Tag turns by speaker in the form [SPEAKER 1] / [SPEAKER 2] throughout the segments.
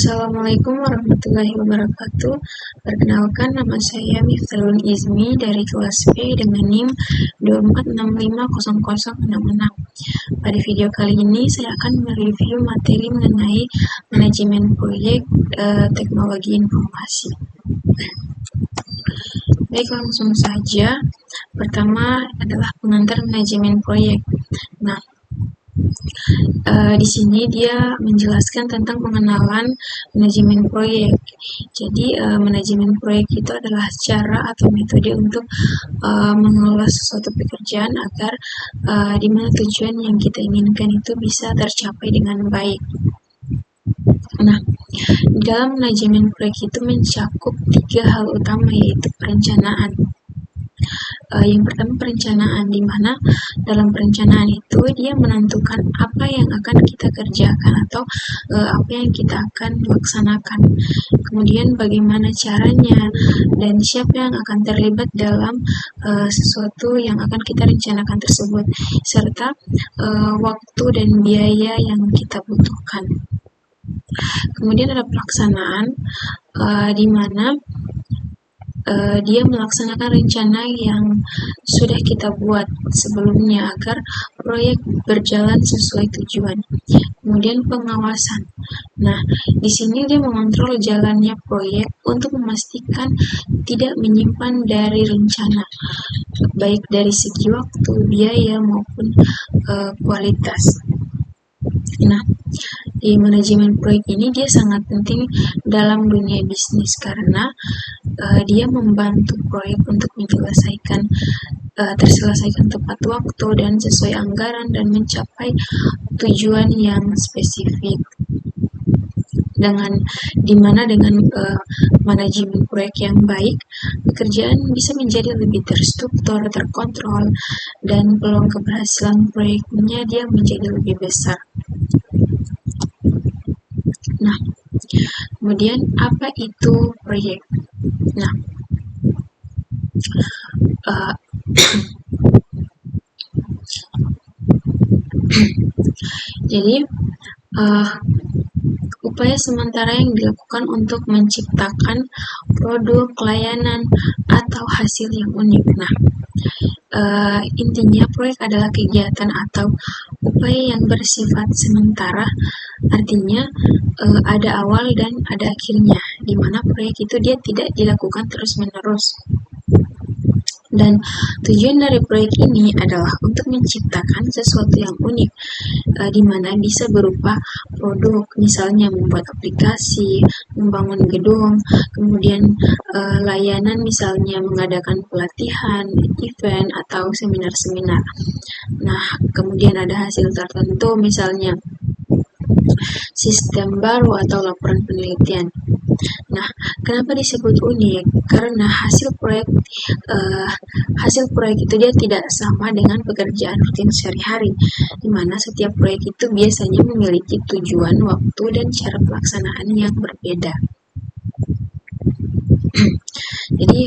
[SPEAKER 1] Assalamualaikum warahmatullahi wabarakatuh. Perkenalkan, nama saya Miftahul Izmi dari kelas B dengan NIM 246500066. Pada video kali ini saya akan mereview materi mengenai manajemen proyek teknologi informasi. Baik, langsung saja. Pertama adalah pengantar manajemen proyek. Di sini dia menjelaskan tentang pengenalan manajemen proyek. Jadi manajemen proyek itu adalah cara atau metode untuk mengelola sesuatu pekerjaan agar di mana tujuan yang kita inginkan itu bisa tercapai dengan baik. Nah, dalam manajemen proyek itu mencakup 3 hal utama, yaitu perencanaan. Yang pertama perencanaan, di mana dalam perencanaan itu dia menentukan apa yang akan kita kerjakan atau apa yang kita akan laksanakan. Kemudian bagaimana caranya dan siapa yang akan terlibat dalam sesuatu yang akan kita rencanakan tersebut, serta waktu dan biaya yang kita butuhkan. Kemudian ada pelaksanaan, di mana dia melaksanakan rencana yang sudah kita buat sebelumnya agar proyek berjalan sesuai tujuan. Kemudian pengawasan. Nah, di sini dia mengontrol jalannya proyek untuk memastikan tidak menyimpan dari rencana, baik dari segi waktu, biaya maupun kualitas. Nah, di manajemen proyek ini dia sangat penting dalam dunia bisnis karena dia membantu proyek untuk terselesaikan tepat waktu dan sesuai anggaran dan mencapai tujuan yang spesifik. Dengan manajemen proyek yang baik, pekerjaan bisa menjadi lebih terstruktur, terkontrol, dan peluang keberhasilan proyeknya dia menjadi lebih besar. Nah, kemudian apa itu proyek? Nah, jadi upaya sementara yang dilakukan untuk menciptakan produk, layanan, atau hasil yang unik. Nah, intinya proyek adalah kegiatan atau upaya yang bersifat sementara, artinya ada awal dan ada akhirnya, di mana proyek itu dia tidak dilakukan terus-menerus. Dan tujuan dari proyek ini adalah untuk menciptakan sesuatu yang unik, di mana bisa berupa produk, misalnya membuat aplikasi, membangun gedung, kemudian layanan, misalnya mengadakan pelatihan, event, atau seminar-seminar. Nah, kemudian ada hasil tertentu, misalnya sistem baru atau laporan penelitian. Nah, kenapa disebut unik? Karena hasil proyek itu dia tidak sama dengan pekerjaan rutin sehari-hari, di mana setiap proyek itu biasanya memiliki tujuan, waktu, dan cara pelaksanaan yang berbeda. Jadi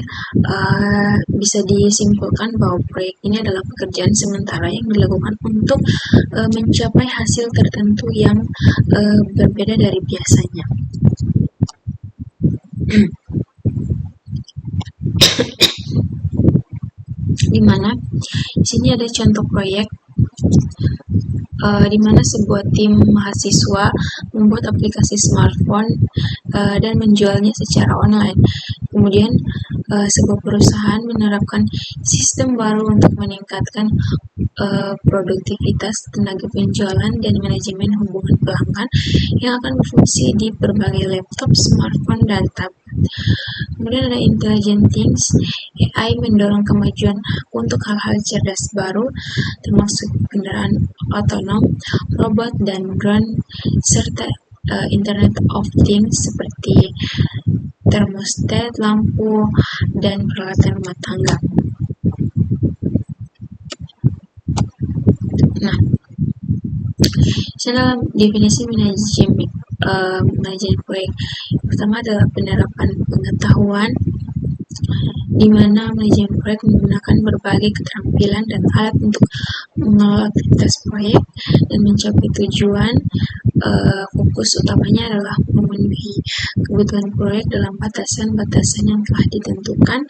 [SPEAKER 1] bisa disimpulkan bahwa proyek ini adalah pekerjaan sementara yang dilakukan untuk mencapai hasil tertentu yang berbeda dari biasanya. Di mana di sini ada contoh proyek di mana sebuah tim mahasiswa membuat aplikasi smartphone dan menjualnya secara online. Kemudian sebuah perusahaan menerapkan sistem baru untuk meningkatkan produktivitas, tenaga penjualan, dan manajemen hubungan pelanggan yang akan berfungsi di berbagai laptop, smartphone, dan tablet. Kemudian ada intelligent things, AI mendorong kemajuan untuk hal-hal cerdas baru, termasuk kendaraan otonom, robot, dan drone, serta Internet of Things seperti termostat, lampu, dan peralatan rumah tangga. Nah, dalam definisi manajemen proyek, pertama adalah penerapan pengetahuan, di mana manajemen proyek menggunakan berbagai keterampilan dan alat untuk mengelola aktivitas proyek dan mencapai tujuan. fokus utamanya adalah memenuhi kebutuhan proyek dalam batasan-batasan yang telah ditentukan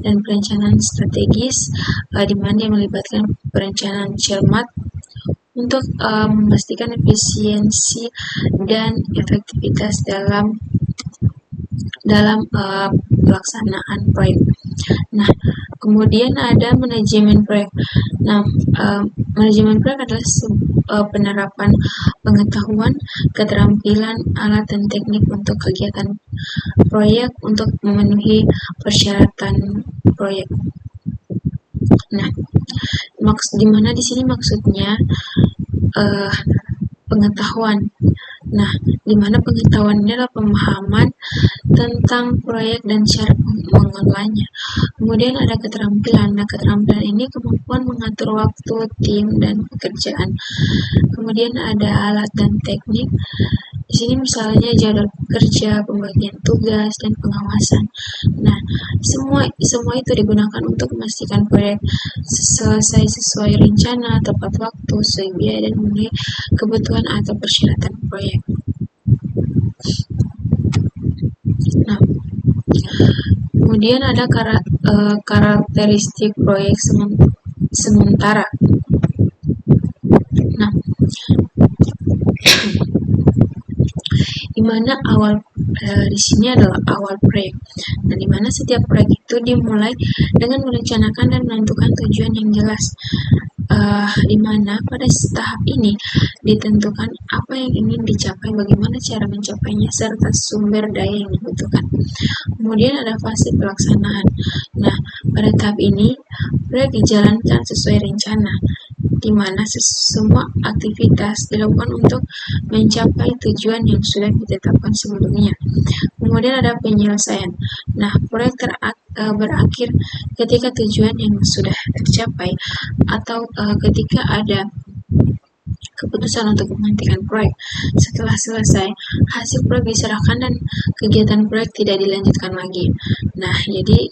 [SPEAKER 1] dan perencanaan strategis di mana yang melibatkan perencanaan cermat untuk memastikan efisiensi dan efektivitas dalam pelaksanaan proyek. Nah, kemudian ada manajemen proyek. Nah, manajemen proyek adalah penerapan pengetahuan, keterampilan, alat dan teknik untuk kegiatan proyek untuk memenuhi persyaratan proyek. Nah, di mana di sini maksudnya pengetahuan. Nah, di mana pengetahuan ini adalah pemahaman tentang proyek dan cara mengelolanya. Kemudian ada keterampilan. Nah, keterampilan ini kemampuan mengatur waktu, tim, dan pekerjaan. Kemudian ada alat dan teknik. Di sini misalnya jadwal kerja, pembagian tugas, dan pengawasan. Nah, semua itu digunakan untuk memastikan proyek selesai sesuai rencana, tepat waktu, sesuai biaya, dan memenuhi kebutuhan atau persyaratan proyek. Nah, kemudian ada karakteristik proyek sementara. Nah, di mana di sini adalah awal proyek. Nah, di mana setiap proyek itu dimulai dengan merencanakan dan menentukan tujuan yang jelas. Di mana pada tahap ini ditentukan apa yang ingin dicapai, bagaimana cara mencapainya, serta sumber daya yang dibutuhkan. Kemudian ada fase pelaksanaan. Nah, pada tahap ini proyek dijalankan sesuai rencana, di mana semua aktivitas dilakukan untuk mencapai tujuan yang sudah ditetapkan sebelumnya. Kemudian ada penyelesaian. Nah, proyek berakhir ketika tujuan yang sudah tercapai atau ketika ada keputusan untuk menghentikan proyek. Setelah selesai, hasil proyek diserahkan dan kegiatan proyek tidak dilanjutkan lagi. Nah, jadi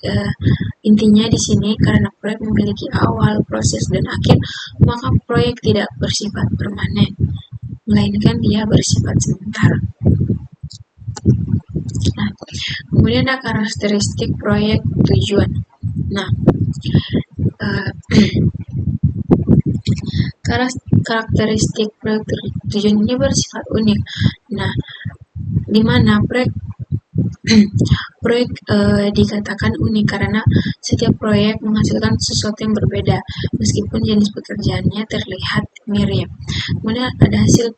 [SPEAKER 1] intinya di sini karena proyek memiliki awal, proses, dan akhir, maka proyek tidak bersifat permanen, melainkan dia bersifat sementara. Nah, kemudian ada karakteristik proyek tujuan. Nah, karakteristik proyek tujuan ini bersifat unik. Nah, di mana proyek dikatakan unik karena setiap proyek menghasilkan sesuatu yang berbeda meskipun jenis pekerjaannya terlihat mirip. Kemudian ada hasil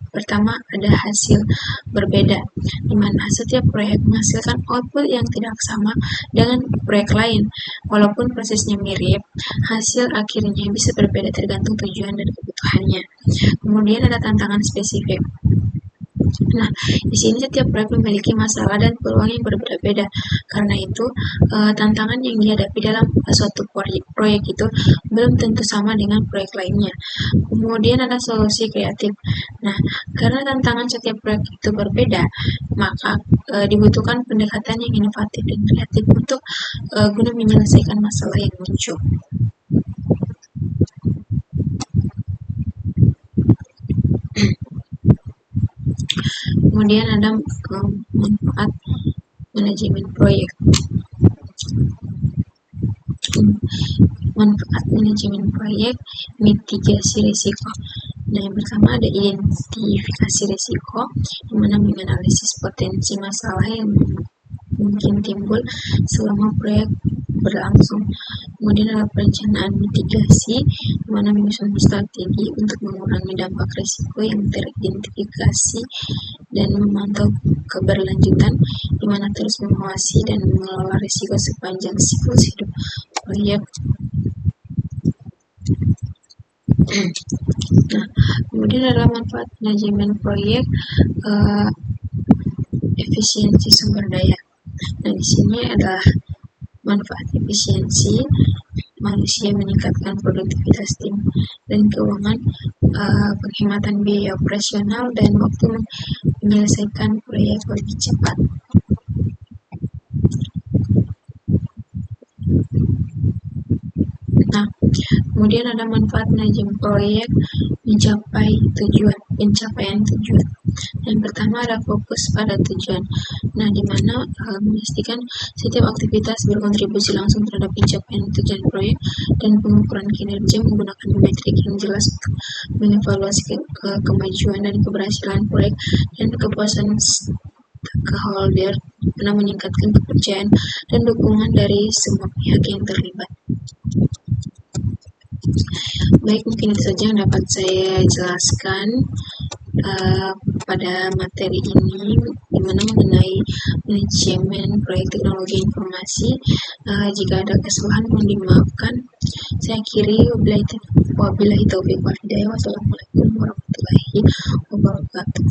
[SPEAKER 1] berbeda, di mana setiap proyek menghasilkan output yang tidak sama dengan proyek lain. Walaupun prosesnya mirip, hasil akhirnya bisa berbeda tergantung tujuan dan kebutuhannya. Kemudian ada tantangan spesifik. Nah, di sini setiap proyek memiliki masalah dan peluang yang berbeda-beda. Karena itu, tantangan yang dihadapi dalam suatu proyek itu belum tentu sama dengan proyek lainnya. Kemudian ada solusi kreatif. Nah, karena tantangan setiap proyek itu berbeda, maka dibutuhkan pendekatan yang inovatif dan kreatif untuk guna menyelesaikan masalah yang muncul. Kemudian ada manfaat manajemen proyek. Manfaat manajemen proyek, mitigasi risiko. Nah, yang pertama ada identifikasi risiko, di mana menganalisis potensi masalah yang mungkin timbul selama proyek berlangsung. Kemudian ada perencanaan mitigasi, di mana menyusun strategi untuk mengurangi dampak risiko yang teridentifikasi dan memantau keberlanjutan, di mana terus mengawasi dan mengelola risiko sepanjang siklus hidup proyek. Nah, kemudian adalah manfaat manajemen proyek, efisiensi sumber daya. Nah, di sini adalah manfaat efisiensi, manusia meningkatkan produktivitas tim dan keuangan, penghematan biaya operasional dan waktu menyelesaikan proyek lebih cepat. Nah, kemudian ada manfaat manajemen proyek pencapaian tujuan. Yang pertama ada fokus pada tujuan. Nah, di mana memastikan setiap aktivitas berkontribusi langsung terhadap pencapaian tujuan proyek dan pengukuran kinerja menggunakan metrik yang jelas untuk mengevaluasi kemajuan dan keberhasilan proyek dan kepuasan stakeholder guna meningkatkan kepercayaan dan dukungan dari semua pihak yang terlibat. Baik, mungkin itu saja yang dapat saya jelaskan pada materi ini, di mana mengenai manajemen proyek teknologi informasi. Jika ada kesalahan mohon dimaafkan. Saya akhiri, wabillahi taufiq wal hidayah. Wassalamualaikum warahmatullahi wabarakatuh.